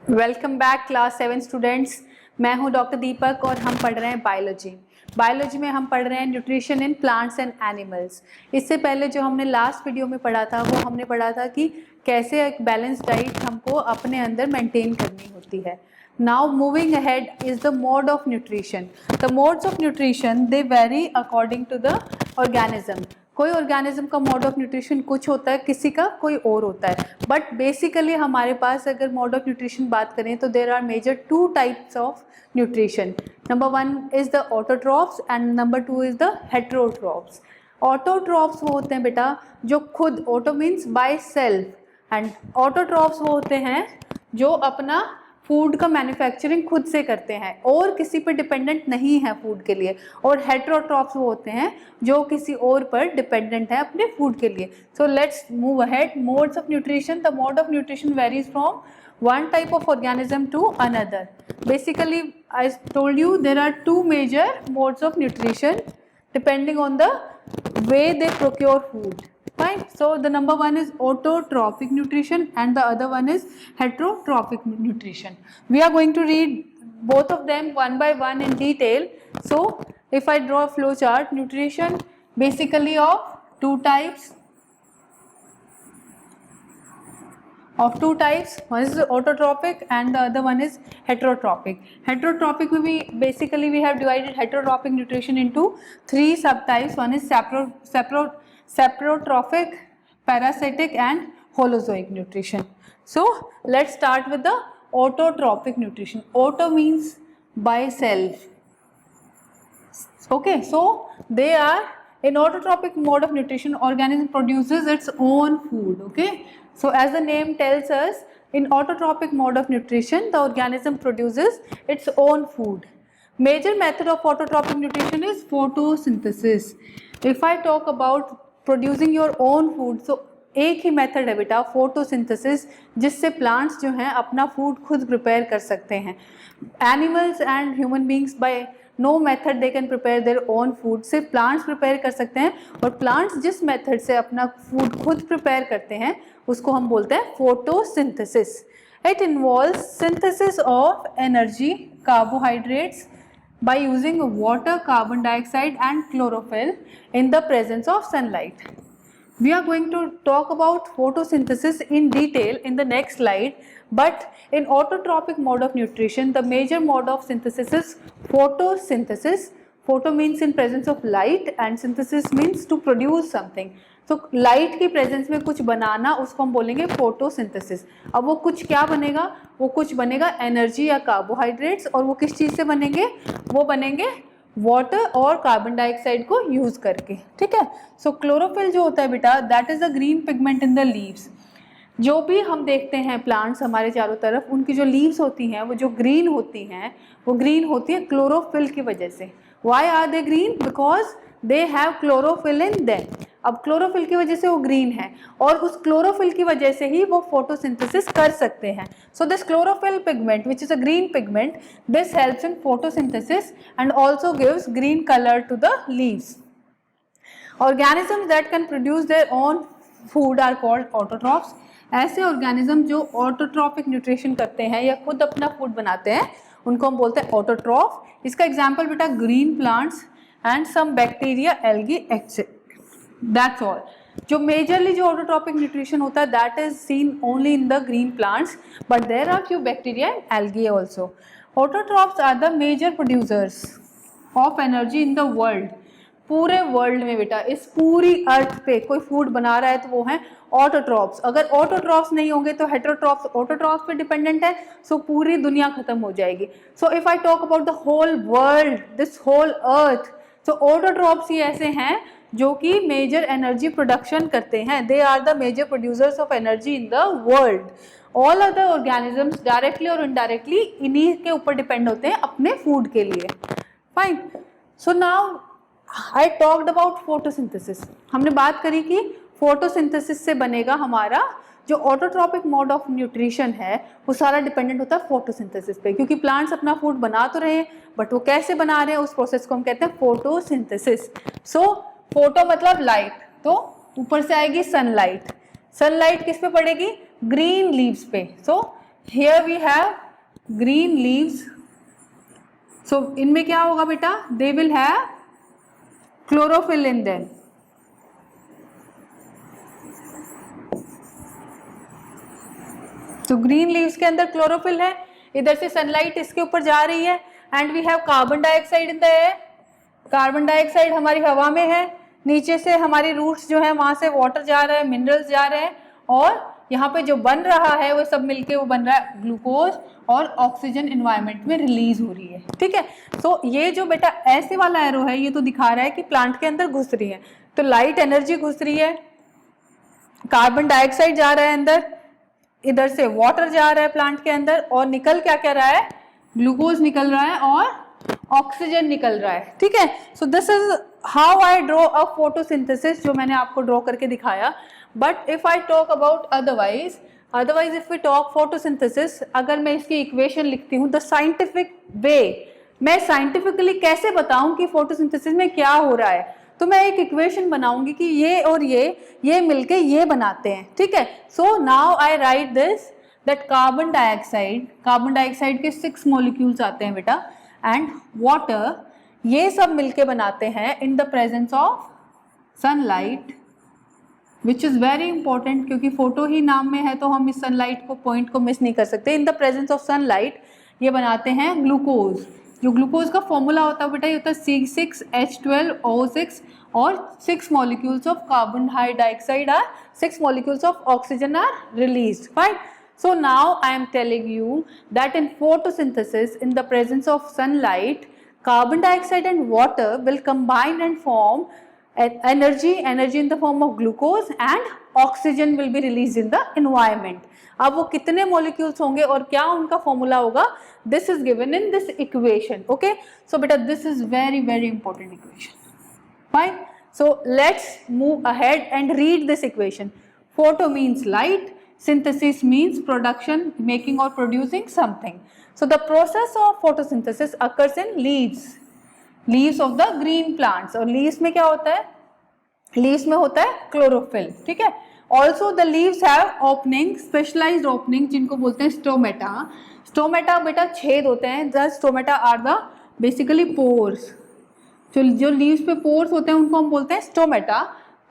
Welcome back class 7 students. मैं हूं doctor दीपक और हम पढ़ रहे हैं बायोलॉजी में हम पढ़ रहे हैं nutrition in plants and animals. इससे पहले जो हमने लास्ट वीडियो में पढ़ा था वो हमने पढ़ा था कि कैसे एक बैलेंस डाइट हमको अपने अंदर मेंटेन करनी होती है। Now moving ahead is the mode of nutrition. The modes of nutrition they vary according to the organism. कोई ऑर्गेनिज्म का मोड ऑफ न्यूट्रिशन कुछ होता है, किसी का कोई और होता है, बट बेसिकली हमारे पास अगर मोड ऑफ न्यूट्रिशन बात करें तो there are major 2 types of nutrition. Number 1 is the autotrophs and number 2 is the heterotrophs. Autotrophs वो होते हैं बेटा जो खुद, auto means by self, and autotrophs वो होते हैं जो अपना फूड का मैन्युफैक्चरिंग खुद से करते हैं और किसी पर डिपेंडेंट नहीं है फूड के लिए। और हेटेरोट्रॉफ्स वो होते हैं जो किसी और पर डिपेंडेंट है अपने फूड के लिए। सो let's move ahead. Modes of nutrition. The mode of nutrition varies from one type of organism to another. Basically, I told you there are 2 major modes of nutrition depending on the way they procure food. Fine. So the number 1 is autotrophic nutrition and the other one is heterotrophic nutrition. We are going to read both of them one by one in detail. So if I draw a flow chart, nutrition basically of two types. One is autotrophic and the other one is heterotrophic. Heterotrophic में भी basically we have divided heterotrophic nutrition into 3 subtypes. One is saprotrophic, parasitic and holozoic nutrition. So let's start with the autotrophic nutrition. Auto means by self. Okay, so they are in autotrophic mode of nutrition, organism produces its own food. Okay, so as the name tells us, in autotrophic mode of nutrition the organism produces its own food. Major method of autotrophic nutrition is photosynthesis. If I talk about producing your own food, so एक ही method है बेटा photosynthesis, जिससे plants जो हैं अपना food खुद prepare कर सकते हैं। Animals and human beings by no method they can prepare their own food. सिर्फ प्लांट्स प्रिपेयर कर सकते हैं, और प्लांट्स जिस मेथड से अपना फूड खुद प्रिपेयर करते हैं उसको हम बोलते हैं photosynthesis. It involves synthesis of energy, carbohydrates by using water, carbon dioxide and chlorophyll in the presence of sunlight. We are going to talk about photosynthesis in detail in the next slide, but in autotrophic mode of nutrition the major mode of synthesis is photosynthesis. Photo means in presence of light and synthesis means to produce something. तो light की presence में कुछ बनाना, उसको हम बोलेंगे photosynthesis. अब वो कुछ क्या बनेगा? वो कुछ बनेगा एनर्जी या कार्बोहाइड्रेट्स, और वो किस चीज़ से बनेंगे? वो बनेंगे वाटर और कार्बन डाइऑक्साइड को यूज़ करके। ठीक है। सो क्लोरोफिल जो होता है बेटा, that is a green pigment in the leaves. जो भी हम देखते हैं प्लांट्स हमारे चारों तरफ, उनकी जो लीव्स होती हैं वो जो ग्रीन होती हैं, वो ग्रीन होती है क्लोरोफिल की वजह से। Why are they green? Because they have chlorophyll in them. अब क्लोरोफिल की वजह से वो ग्रीन है, और उस क्लोरोफिल की वजह से ही वो फोटोसिंथेसिस कर सकते हैं। So this chlorophyll pigment which is a green pigment, this helps in photosynthesis and also gives green colour to the leaves. Organisms that can produce their own food are called autotrophs. ऐसे organism जो autotrophic nutrition करते हैं या खुद अपना food बनाते हैं उनको हम बोलते हैं ऑटोट्रॉफ. इसका एग्जाम्पल बेटा green plants and some bacteria, algae, etcetera. That's all. जो मेजरली जो ऑटोट्रॉपिक न्यूट्रिशन होता है that is seen only in the green plants, but there are few bacteria and algae also. Autotrophs are the major producers of energy in the world. पूरे world में बेटा, इस पूरी अर्थ पे कोई फूड बना रहा है तो वो है ऑटोट्रॉफ्स. अगर ऑटोट्रॉफ्स नहीं होंगे तो हेटेरोट्रॉफ्स ऑटोट्रॉफ्स पे डिपेंडेंट है, सो पूरी दुनिया खत्म हो जाएगी. So if I talk about the whole world, this whole earth, so autotrophs ही ऐसे हैं जो कि मेजर एनर्जी प्रोडक्शन करते हैं. They are the major producers of energy in the world. All other organisms directly और इनडायरेक्टली इन्हीं के ऊपर डिपेंड होते हैं अपने फूड के लिए. Fine. So now I talked about photosynthesis. हमने बात करी कि फोटोसिंथेसिस से बनेगा हमारा जो ऑटोट्रॉपिक मोड ऑफ न्यूट्रिशन है, वो सारा डिपेंडेंट होता है फोटोसिंथेसिस पे, क्योंकि प्लांट्स अपना फूड बना तो रहे हैं बट वो कैसे बना रहे हैं उस प्रोसेस को हम कहते हैं फोटोसिंथेसिस. सो फोटो मतलब लाइट, तो ऊपर से आएगी सनलाइट. सनलाइट किस पे पड़ेगी? ग्रीन लीव्स पे. सो here we have green leaves. So इनमें क्या होगा बेटा, they will have chlorophyll in them. तो ग्रीन लीव्स के अंदर क्लोरोफिल है, इधर से सनलाइट इसके ऊपर जा रही है, and we have carbon dioxide in the air. Carbon dioxide हमारी हवा में है, नीचे से हमारी रूट्स जो है वहां से वाटर जा रहा है, मिनरल्स जा रहे हैं, और यहाँ पे जो बन रहा है वो सब मिलके वो बन रहा है ग्लूकोज, और ऑक्सीजन एनवायरनमेंट में रिलीज हो रही है. ठीक है. तो ये जो बेटा ऐसे वाला एरो है ये तो दिखा रहा है कि प्लांट के अंदर घुस रही है, तो लाइट एनर्जी घुस रही है, कार्बन डाइऑक्साइड जा रहा है अंदर, इधर से वाटर जा रहा है प्लांट के अंदर, और निकल क्या क्या रहा है, ग्लूकोज निकल रहा है और ऑक्सीजन निकल रहा है. ठीक है. So this is how I draw a photosynthesis, जो मैंने आपको ड्रॉ करके दिखाया. But if I talk about otherwise if we talk photosynthesis, अगर मैं इसकी इक्वेशन लिखती हूँ द साइंटिफिक वे, मैं साइंटिफिकली कैसे बताऊं कि फोटोसिंथेसिस में क्या हो रहा है, तो मैं एक इक्वेशन बनाऊंगी कि ये और ये मिलके ये बनाते हैं. ठीक है. So now I right this that carbon dioxide के 6 मॉलिक्यूल्स आते हैं बेटा, एंड वाटर, ये सब मिलके बनाते हैं in the presence of sunlight, which is very important, क्योंकि फोटो ही नाम में है तो हम इस सनलाइट को पॉइंट को मिस नहीं कर सकते. In the presence of sunlight ये बनाते हैं ग्लूकोज. जो ग्लूकोज का फॉर्मूला होता है बेटा ये होता है C6H12O6, और 6 molecules of carbon dioxide are 6 molecules of oxygen are released. Fine. So now I am telling you that in photosynthesis, in the presence of sunlight, carbon dioxide and water will combine and form energy in the form of glucose, and oxygen will be released in the environment. अब वो कितने molecules होंगे और क्या उनका formula होगा, this is given in this equation. Okay. So beta this is very very important equation. Fine. So let's move ahead and read this equation. Photo means light, synthesis means production, making or producing something. So the process of photosynthesis occurs in leaves of the green plants. और leaves में क्या होता है, leaves में होता है chlorophyll. ठीक है. Also the leaves have opening, specialized opening, जिनको बोलते हैं stomata. Stomata बेटा छेद होते हैं. The stomata are the basically pores. जो लीव्स पे पोर्स होते हैं उनको हम बोलते हैं स्टोमेटा.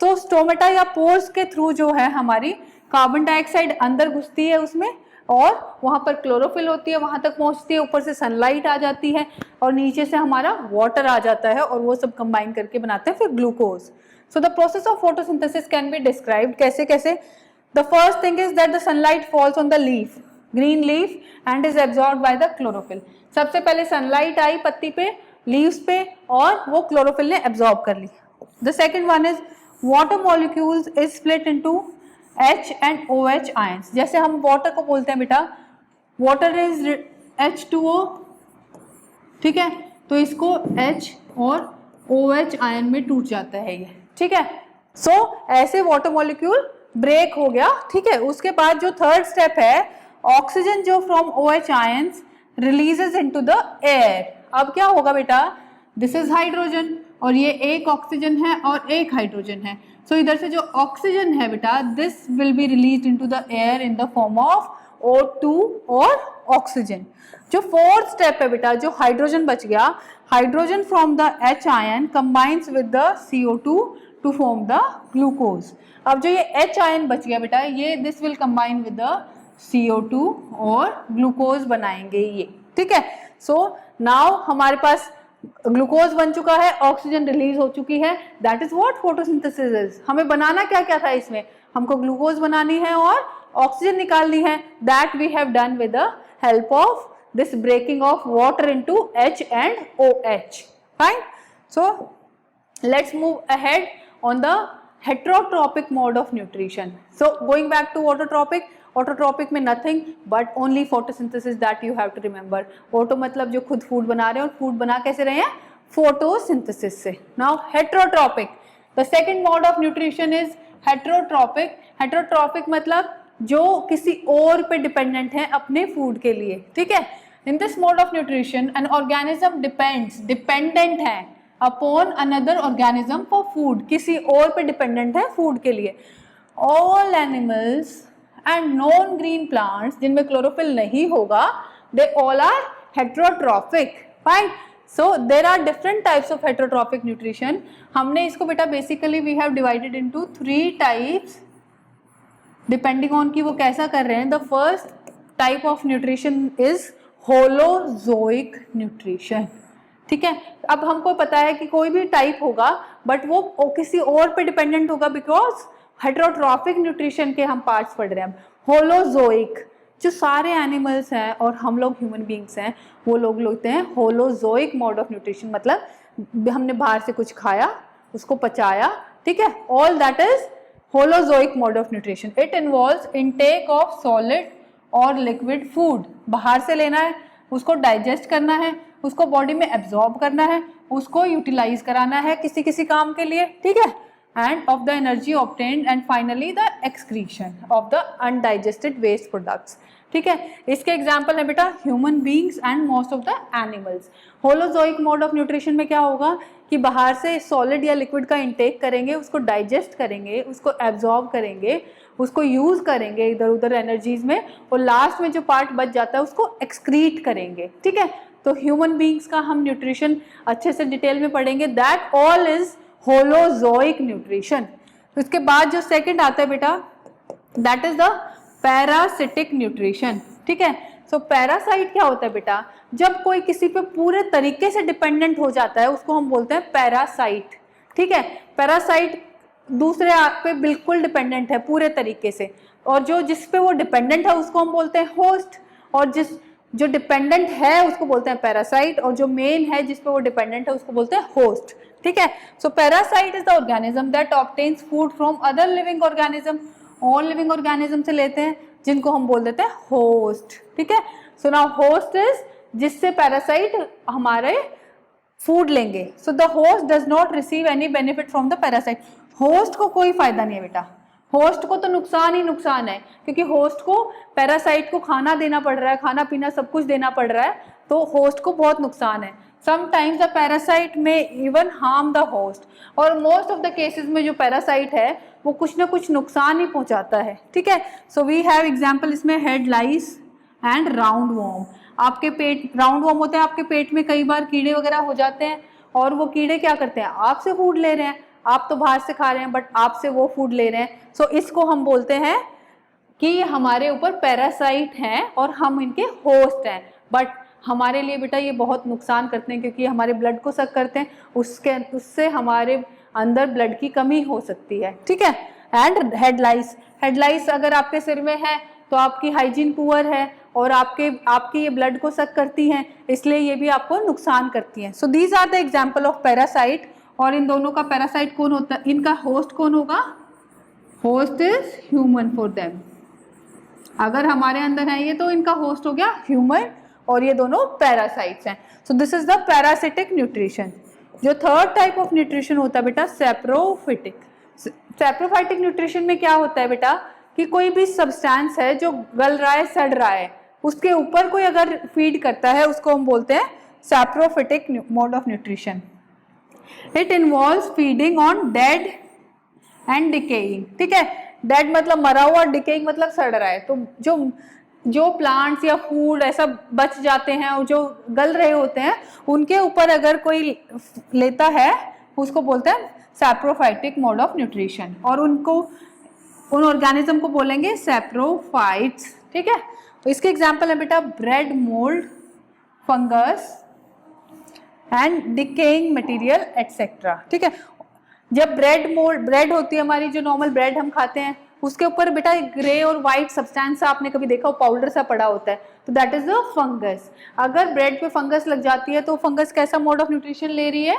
तो स्टोमेटा या पोर्स के थ्रू जो है हमारी कार्बन डाइऑक्साइड अंदर घुसती है उसमें, और वहाँ पर क्लोरोफिल होती है, वहाँ तक पहुँचती है, ऊपर से सनलाइट आ जाती है, और नीचे से हमारा वाटर आ जाता है, और वो सब कंबाइन करके बनाते हैं फिर glucose. So the process of photosynthesis can be described कैसे कैसे. The first thing is that the sunlight falls on the leaf, green leaf, and is absorbed by the chlorophyll. सबसे पहले सनलाइट आई पत्ती पे, लीव्स पे, और वो क्लोरोफिल ने एब्जॉर्ब कर ली. The second one is water molecules is split into H and OH ions. जैसे हम वाटर को बोलते हैं बेटा वाटर इज H2O. ठीक है. तो इसको H और OH आयन में टूट जाता है ये. ठीक है. सो ऐसे वाटर मॉलिक्यूल ब्रेक हो गया. ठीक है. उसके बाद जो थर्ड स्टेप है, ऑक्सीजन जो from OH ions releases into the air. अब क्या होगा बेटा, दिस इज हाइड्रोजन, और ये एक ऑक्सीजन है और एक हाइड्रोजन है. सो इधर से जो ऑक्सीजन है बेटा this will be release into the air in the form of O2 और ऑक्सीजन. जो फोर्थ स्टेप है बेटा, जो हाइड्रोजन बच गया, hydrogen from the H ion combines with the CO2 to form the glucose. अब जो ये H आयन बच गया बेटा, ये this will combine with the CO2 और ग्लूकोज बनाएंगे ये. ठीक है. सो नाउ हमारे पास ग्लूकोज बन चुका है, ऑक्सीजन रिलीज हो चुकी है. That is what photosynthesis is. हमें बनाना क्या क्या था इसमें, हमको ग्लूकोज बनानी है और ऑक्सीजन निकालनी है. That we have done with the help of this breaking of water into H and OH. Fine. So let's move ahead on the heterotropic mode of nutrition. So going back to autotropic में nothing but only photosynthesis that you have to remember. Auto मतलब जो खुद food बना रहे हैं, और food बना कैसे रहे हैं, photosynthesis से. Now heterotropic, the second mode of nutrition is heterotropic. Heterotropic मतलब जो किसी और पे डिपेंडेंट है अपने फूड के लिए. ठीक है. In this mode of nutrition an organism dependent है upon another organism for food. किसी और पे डिपेंडेंट है फूड के लिए. All animals and non green plants जिनमें क्लोरोफिल नहीं होगा, they all are heterotrophic. Fine. So there are different types of heterotrophic nutrition. हमने इसको बेटा basically we have divided into 3 types depending on कि वो कैसा कर रहे हैं. The first type of nutrition is holozoic nutrition. ठीक है. अब हमको पता है कि कोई भी टाइप होगा बट वो किसी और पे डिपेंडेंट होगा बिकॉज हेट्रोट्रॉफिक न्यूट्रिशन के हम पार्ट्स पढ़ रहे हैं. होलोजोइक जो सारे एनिमल्स हैं और हम लोग ह्यूमन बींग्स हैं वो लोग लेते हैं होलोजोइक मोड ऑफ न्यूट्रिशन. मतलब हमने बाहर से कुछ खाया, उसको पचाया. ठीक है. All that is holozoic mode of nutrition. It involves intake of solid और लिक्विड फूड. बाहर से लेना है, उसको डाइजेस्ट करना है, उसको बॉडी में एब्जॉर्ब करना है, उसको यूटिलाइज कराना है किसी किसी काम के लिए. ठीक है. And of the energy obtained and finally the excretion of the undigested waste products. ठीक है. इसके एग्जाम्पल है बेटा human beings and most of the animals. Holozoic mode of nutrition में क्या होगा कि बाहर से सॉलिड या लिक्विड का इंटेक करेंगे, उसको डाइजेस्ट करेंगे, उसको एब्जॉर्ब करेंगे, उसको यूज करेंगे इधर उधर एनर्जीज में, और लास्ट में जो पार्ट बच जाता है उसको एक्सक्रीट करेंगे. ठीक है. तो ह्यूमन बींग्स का हम न्यूट्रिशन अच्छे से डिटेल में पढ़ेंगे. That all is holozoic nutrition. उसके बाद जो सेकंड आता है बेटा that is the parasitic nutrition. ठीक है. सो पैरासाइट क्या होता है बेटा, जब कोई किसी पे पूरे तरीके से डिपेंडेंट हो जाता है उसको हम बोलते हैं पैरासाइट. ठीक है. पैरासाइट दूसरे पे बिल्कुल डिपेंडेंट है पूरे तरीके से, और जो जिस पे वो डिपेंडेंट है उसको हम बोलते हैं होस्ट, और जो डिपेंडेंट है उसको बोलते हैं पैरासाइट, और जो मेन है जिस पे वो डिपेंडेंट है उसको बोलते हैं होस्ट. ठीक है. So parasite is the organism that obtains food from other living organism. और लिविंग ऑर्गेनिज्म से लेते हैं जिनको हम बोल देते हैं होस्ट. ठीक है. सो नाउ होस्ट इज जिससे पैरासाइट हमारे फूड लेंगे. So the host does not receive any benefit from the parasite. Host को कोई फायदा नहीं है बेटा. होस्ट को तो नुकसान ही नुकसान है, क्योंकि होस्ट को पैरासाइट को खाना देना पड़ रहा है, खाना पीना सब कुछ देना पड़ रहा है, तो होस्ट को बहुत नुकसान है. समटाइम्स द पैरासाइट में इवन हार्म द होस्ट, और मोस्ट ऑफ द केसेस में जो पैरासाइट है वो कुछ ना कुछ नुकसान ही पहुंचाता है. ठीक है. सो वी हैव एग्जांपल इसमें head lice and round worm. आपके पेट राउंड वॉर्म होते हैं, आपके पेट में कई बार कीड़े वगैरह हो जाते हैं, और वो कीड़े क्या करते हैं, आपसे फूड ले रहे हैं. आप तो बाहर से खा रहे हैं बट आपसे वो फूड ले रहे हैं. सो इसको हम बोलते हैं कि हमारे ऊपर पैरासाइट हैं और हम इनके होस्ट हैं, बट हमारे लिए बेटा ये बहुत नुकसान करते हैं, क्योंकि हमारे ब्लड को सक करते हैं, उससे हमारे अंदर ब्लड की कमी हो सकती है. ठीक है. एंड हेडलाइस अगर आपके सिर में है तो आपकी हाइजीन पुअर है और आपके ये ब्लड को सक करती हैं, इसलिए ये भी आपको नुकसान करती हैं. So these are the example of parasite. और इन दोनों का पैरासाइट कौन होता है, इनका होस्ट कौन होगा, host is human for them. अगर हमारे अंदर है ये तो इनका होस्ट हो गया ह्यूमन, और ये दोनों पैरासाइट्स हैं. So this is the parasitic nutrition. जो थर्ड टाइप ऑफ न्यूट्रिशन होता है बेटा सैप्रोफिटिक. सैप्रोफाइटिक न्यूट्रिशन में क्या होता है बेटा कि कोई भी सब्सटेंस है जो गल रहा है, सड़ रहा है, उसके ऊपर कोई अगर फीड करता है उसको हम बोलते हैं saprophytic mode of nutrition. It involves feeding on dead and decaying. ठीक है. डेड मतलब मरा हुआ, डिकेइंग मतलब सड़ रहा है. तो जो प्लांट्स या फूड ऐसा बच जाते हैं और जो गल रहे होते हैं उनके ऊपर अगर कोई लेता है उसको बोलते हैं सैप्रोफाइटिक मोड ऑफ न्यूट्रिशन, और उन ऑर्गेनिज्म को बोलेंगे सैप्रोफाइट्स. ठीक है. इसके एग्जाम्पल है बेटा bread mould, fungus and decaying material etcetera. ठीक है. जब ब्रेड होती है हमारी, जो नॉर्मल ब्रेड हम खाते हैं, उसके ऊपर बेटा ग्रे और व्हाइट सब्सटेंस आपने कभी देखा हो, पाउडर सा पड़ा होता है, तो दैट इज द फंगस. अगर ब्रेड पे फंगस लग जाती है तो फंगस कैसा मोड ऑफ न्यूट्रिशन ले रही है.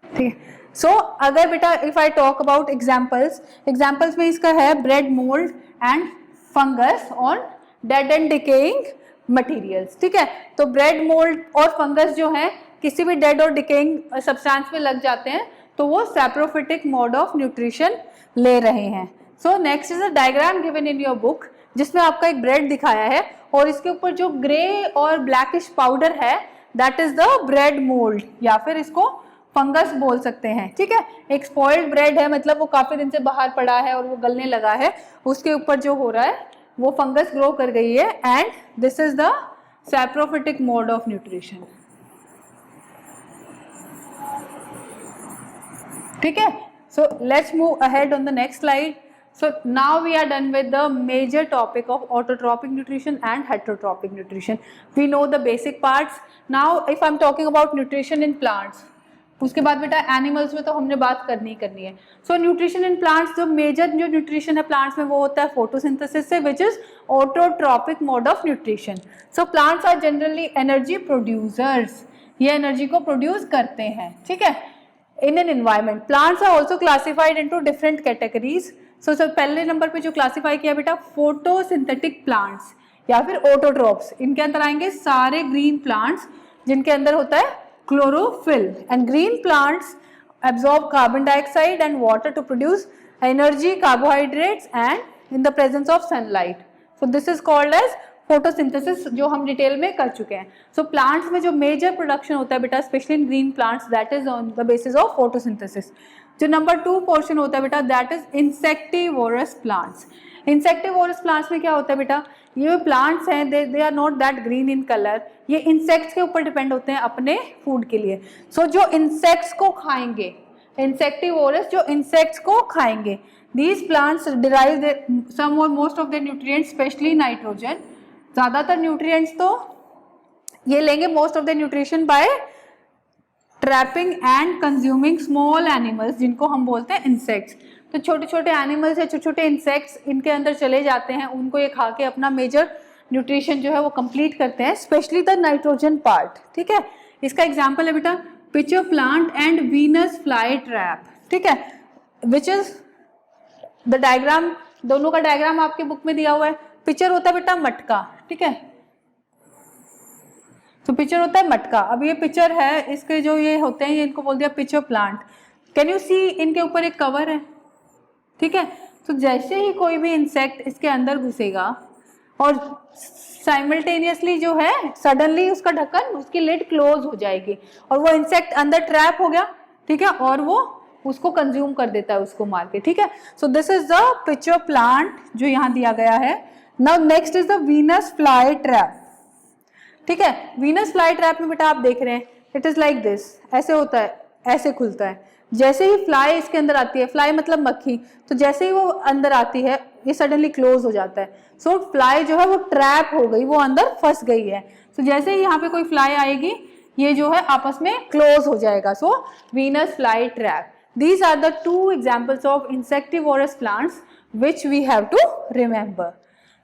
ठीक है. सो अगर बेटा if I talk about examples में इसका है bread mould and fungus on dead and decaying materials. ठीक है. तो ब्रेड मोल्ड और फंगस जो है किसी भी डेड और डिकेइंग सब्सटेंस में लग जाते हैं तो वो सैप्रोफिटिक मोड ऑफ न्यूट्रिशन ले रहे हैं. So next is a diagram given in your book, जिसमें आपका एक ब्रेड दिखाया है और इसके ऊपर जो ग्रे और ब्लैकिश पाउडर है that is the bread mould, या फिर इसको फंगस बोल सकते हैं. ठीक है. एक स्पॉइल्ड ब्रेड है, मतलब वो काफी दिन से बाहर पड़ा है और वो गलने लगा है, उसके ऊपर जो हो रहा है वो फंगस ग्रो कर गई है, and this is the saprophytic mode of nutrition. ठीक है, सो let's move ahead on the next slide. So now we are done with the major topic of autotrophic nutrition and heterotrophic nutrition. We know the basic parts. Now if I'm talking about nutrition in plants, उसके बाद बेटा animals में तो हमने बात करनी है. So nutrition in plants, जो मेजर जो न्यूट्रिशन है प्लांट्स में वो होता है फोटोसिंथेसिस से, which is autotrophic mode of nutrition. So plants are generally energy producers, ये एनर्जी को प्रोड्यूस करते हैं. ठीक है, in an environment. Plants are also classified into different categories. So पहले नंबर पे जो क्लासिफाई किया बेटा फोटोसिंथेटिक प्लांट्स या फिर ऑटोट्रॉप्स. इनके अंदर आएंगे सारे ग्रीन प्लांट्स जिनके अंदर होता है chlorophyll, and green plants absorb carbon dioxide and water to produce energy, carbohydrates and in the presence of sunlight. So this is called as photosynthesis, जो हम डिटेल में कर चुके हैं. So plants में जो मेजर प्रोडक्शन होता है बेटा specially in green plants, that is on the basis of photosynthesis. जो नंबर 2 पोर्शन होता है बेटा that is insectivorous plants. Insectivorous plants में क्या होता है बेटा, ये प्लांट्स हैं they are not that green in colour, ये इंसेक्ट्स के ऊपर डिपेंड होते हैं अपने फूड के लिए. सो जो इंसेक्ट्स को खाएंगे, इंसेक्टिवोरस जो इंसेक्ट्स को खाएंगे, दीज प्लांट्स डिराइव सम और most of the nutrients specially nitrogen. ज़्यादातर न्यूट्रिएंट्स तो ये लेंगे most of the nutrition by trapping and consuming small animals जिनको हम बोलते हैं इंसेक्ट्स. तो छोटे छोटे एनिमल्स या छोटे छोटे इंसेक्ट्स इनके अंदर चले जाते हैं, उनको ये खा के अपना मेजर न्यूट्रिशन जो है वो कंप्लीट करते हैं, स्पेशली द नाइट्रोजन पार्ट. ठीक है, इसका एग्जांपल है बेटा pitcher plant and Venus fly trap. ठीक है, विच इज द डायग्राम, दोनों का डायग्राम आपके बुक में दिया हुआ है. पिचर होता है बेटा मटका. ठीक है, तो पिचर होता है मटका. अब ये पिचर है, इसके जो ये होते हैं ये इनको बोल दिया pitcher plant. Can you see इनके ऊपर एक कवर है. ठीक है, तो जैसे ही कोई भी इंसेक्ट इसके अंदर घुसेगा और साइमल्टेनियसली जो है सडनली उसका ढक्कन, उसकी लिड क्लोज हो जाएगी और वो इंसेक्ट अंदर ट्रैप हो गया. ठीक है, और वो उसको कंज्यूम कर देता है, उसको मार के. ठीक है, so this is the pitcher plant जो यहाँ दिया गया है. Now next is the Venus fly trap. ठीक है, वीनस फ्लाई ट्रैप में बेटा आप देख रहे हैं इट इज लाइक दिस, ऐसे होता है, ऐसे खुलता है. जैसे ही फ्लाई इसके अंदर आती है, फ्लाई मतलब मक्खी, तो जैसे ही वो अंदर आती है ये सडनली क्लोज हो जाता है. सो फ्लाई जो है वो ट्रैप हो गई, वो अंदर फंस गई है. सो जैसे ही यहाँ पे कोई फ्लाई आएगी ये जो है आपस में क्लोज हो जाएगा. So Venus fly trap. These are the 2 examples of insectivorous plants which we have to remember.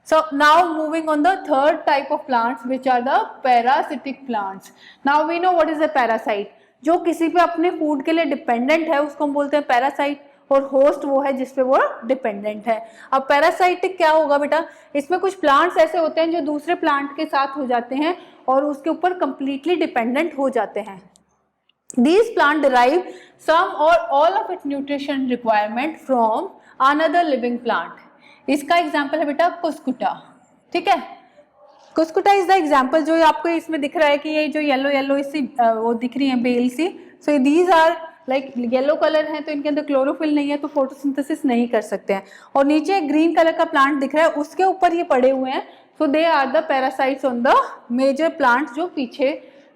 So now moving on the third type of plants which are the parasitic plants. Now we know what is a parasite. जो किसी पे अपने food के लिए dependent है उसको हम बोलते हैं पैरासाइट, और होस्ट वो है जिसपे वो डिपेंडेंट है. अब पैरासाइटिक क्या होगा बेटा, इसमें कुछ प्लांट्स ऐसे होते हैं जो दूसरे प्लांट के साथ हो जाते हैं और उसके ऊपर कंप्लीटली डिपेंडेंट हो जाते हैं. These plants derive some or all of its nutrition requirement from another living plant. इसका एग्जाम्पल है बेटा कुस्कुटा. ठीक है, कुस्कुटा इज द एग्जाम्पल जो आपको इसमें दिख रहा है कि ये जो येलो येलो इसी वो दिख रही है बेल सी. So these are like yellow colour है तो इनके अंदर क्लोरोफिल नहीं है तो फोटोसिंथेसिस नहीं कर सकते हैं. और नीचे ग्रीन कलर का प्लांट दिख रहा है उसके ऊपर ये पड़े हुए हैं. So they are the parasites on the major plant जो पीछे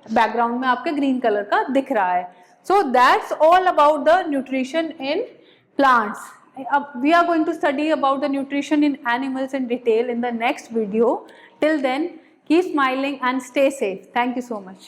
बैकग्राउंड में आपके ग्रीन कलर का दिख रहा है. So that's all about the nutrition in plants. We are going to study about the nutrition in animals in detail in the next video. Till then, keep smiling and stay safe. Thank you so much.